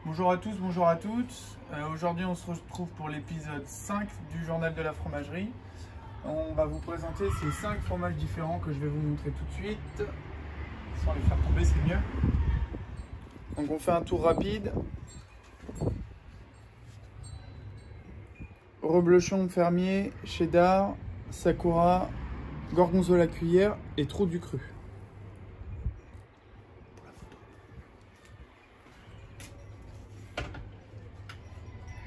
Bonjour à tous, bonjour à toutes. Aujourd'hui on se retrouve pour l'épisode 5 du journal de la fromagerie. On va vous présenter ces 5 fromages différents que je vais vous montrer tout de suite. Sans les faire tomber, c'est mieux. Donc on fait un tour rapide. Reblochon fermier, cheddar, sakura, gorgonzola cuillère et trou du cru.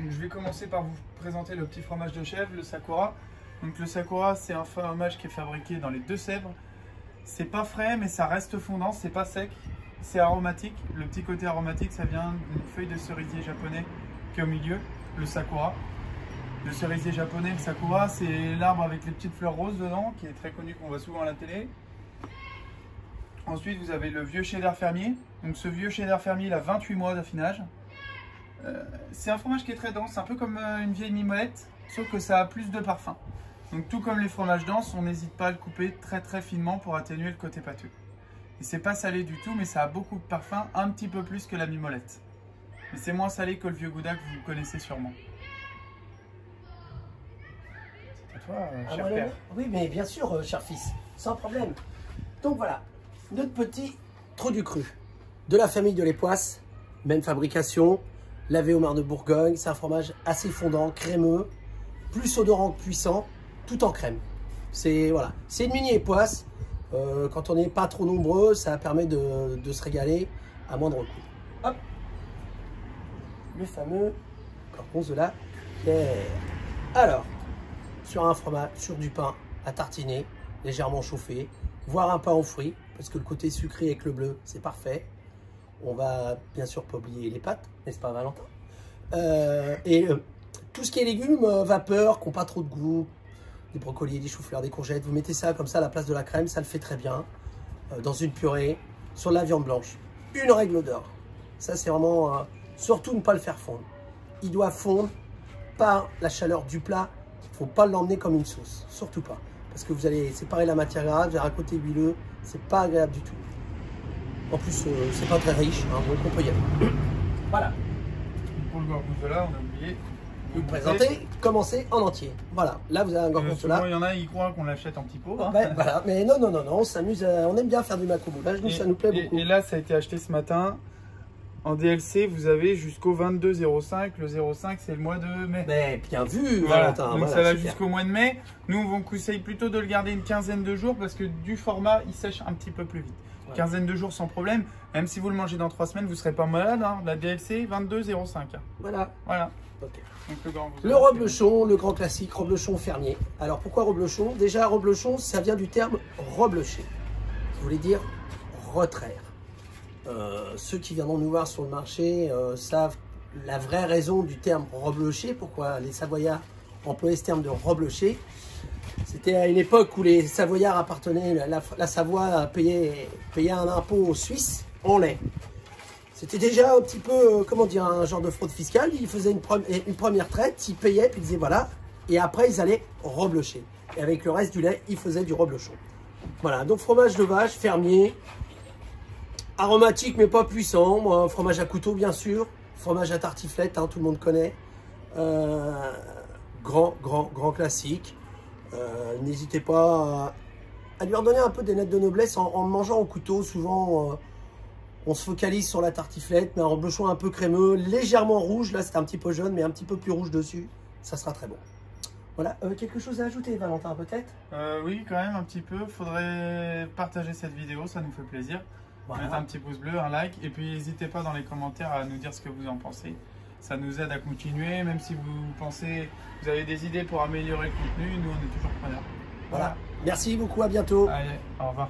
Donc, je vais commencer par vous présenter le petit fromage de chèvre, le sakura. Donc le sakura, c'est un fromage qui est fabriqué dans les Deux-Sèvres. C'est pas frais, mais ça reste fondant, c'est pas sec, c'est aromatique. Le petit côté aromatique, ça vient d'une feuille de cerisier japonais qui est au milieu, le sakura. Le cerisier japonais, le sakura, c'est l'arbre avec les petites fleurs roses dedans, qui est très connu, qu'on voit souvent à la télé. Ensuite, vous avez le vieux cheddar fermier. Donc ce vieux cheddar fermier, il a 28 mois d'affinage. C'est un fromage qui est très dense, un peu comme une vieille mimolette, sauf que ça a plus de parfum. Donc tout comme les fromages denses, on n'hésite pas à le couper très finement pour atténuer le côté pâteux. Et c'est pas salé du tout, mais ça a beaucoup de parfum, un petit peu plus que la mimolette. Mais c'est moins salé que le vieux gouda que vous connaissez sûrement. C'est à toi, cher père. Oui, mais bien sûr, cher fils, sans problème. Donc voilà, notre petit trou du cru, de la famille de l'Époisse, même fabrication, lavé au marc de Bourgogne. C'est un fromage assez fondant, crémeux, plus odorant que puissant, tout en crème. C'est voilà, c'est une mini Époisse. Quand on n'est pas trop nombreux, ça permet de se régaler à moindre coût. Hop, le fameux gorgonzola cuillère. Alors, sur un fromage, sur du pain à tartiner, légèrement chauffé, voire un pain aux fruits, parce que le côté sucré avec le bleu, c'est parfait. On va bien sûr pas oublier les pâtes, n'est-ce pas Valentin? Tout ce qui est légumes, vapeur, qui n'ont pas trop de goût, des brocolis, des choux-fleurs, des courgettes, vous mettez ça comme ça à la place de la crème, ça le fait très bien. Dans une purée, sur de la viande blanche. Une règle d'or. Ça c'est vraiment, surtout ne pas le faire fondre. Il doit fondre par la chaleur du plat. Il ne faut pas l'emmener comme une sauce, surtout pas. Parce que vous allez séparer la matière grasse vers un côté huileux, c'est pas agréable du tout. En plus, c'est pas très riche, hein, donc on peut y aller. Voilà. Pour le gorgonzola, on a oublié. Vous présentez, commencez en entier. Voilà, là vous avez un gorgonzola. Il y en a, ils croient qu'on l'achète en petits pots. Hein. Ouais, voilà, mais non, on s'amuse, on aime bien faire du macro-moulage, nous ça nous plaît beaucoup. Et là, ça a été acheté ce matin. En DLC, vous avez jusqu'au 22-05. Le 05, c'est le mois de mai. Mais bien vu, voilà. Valentin. Donc voilà, ça va super. jusqu'au mois de mai. Nous, on vous conseille plutôt de le garder une quinzaine de jours parce que du format, il sèche un petit peu plus vite. Ouais. Quinzaine de jours sans problème. Même si vous le mangez dans 3 semaines, vous ne serez pas malade. Hein. La DLC, 22-05. Voilà. Voilà. Okay. Donc, le reblochon, le grand classique, reblochon fermier. Alors pourquoi reblochon? Déjà, reblochon, ça vient du terme reblocher. Ça voulait dire retraire. Ceux qui viendront nous voir sur le marché savent la vraie raison du terme reblocher, pourquoi les Savoyards employaient ce terme de reblocher. C'était à une époque où les Savoyards appartenaient, la Savoie payait un impôt aux Suisses en lait. C'était déjà un petit peu, comment dire, un genre de fraude fiscale. Ils faisaient une première traite, ils payaient, puis ils disaient voilà, et après ils allaient reblocher. Et avec le reste du lait, ils faisaient du reblochon. Voilà, donc fromage de vache, fermier, aromatique mais pas puissant, moi, fromage à couteau bien sûr, fromage à tartiflette, hein, tout le monde connaît, grand classique. N'hésitez pas à lui redonner un peu des notes de noblesse en mangeant au couteau. Souvent on se focalise sur la tartiflette, mais un reblochon un peu crémeux, légèrement rouge, là c'est un petit peu jaune mais un petit peu plus rouge dessus, ça sera très bon. Voilà, quelque chose à ajouter Valentin peut-être? Oui, quand même un petit peu, faudrait partager cette vidéo, ça nous fait plaisir. Voilà. Mettre un petit pouce bleu, un like, et puis n'hésitez pas dans les commentaires à nous dire ce que vous en pensez. Ça nous aide à continuer, même si vous avez des idées pour améliorer le contenu, nous on est toujours preneurs. Voilà. Merci beaucoup, à bientôt. Allez, au revoir.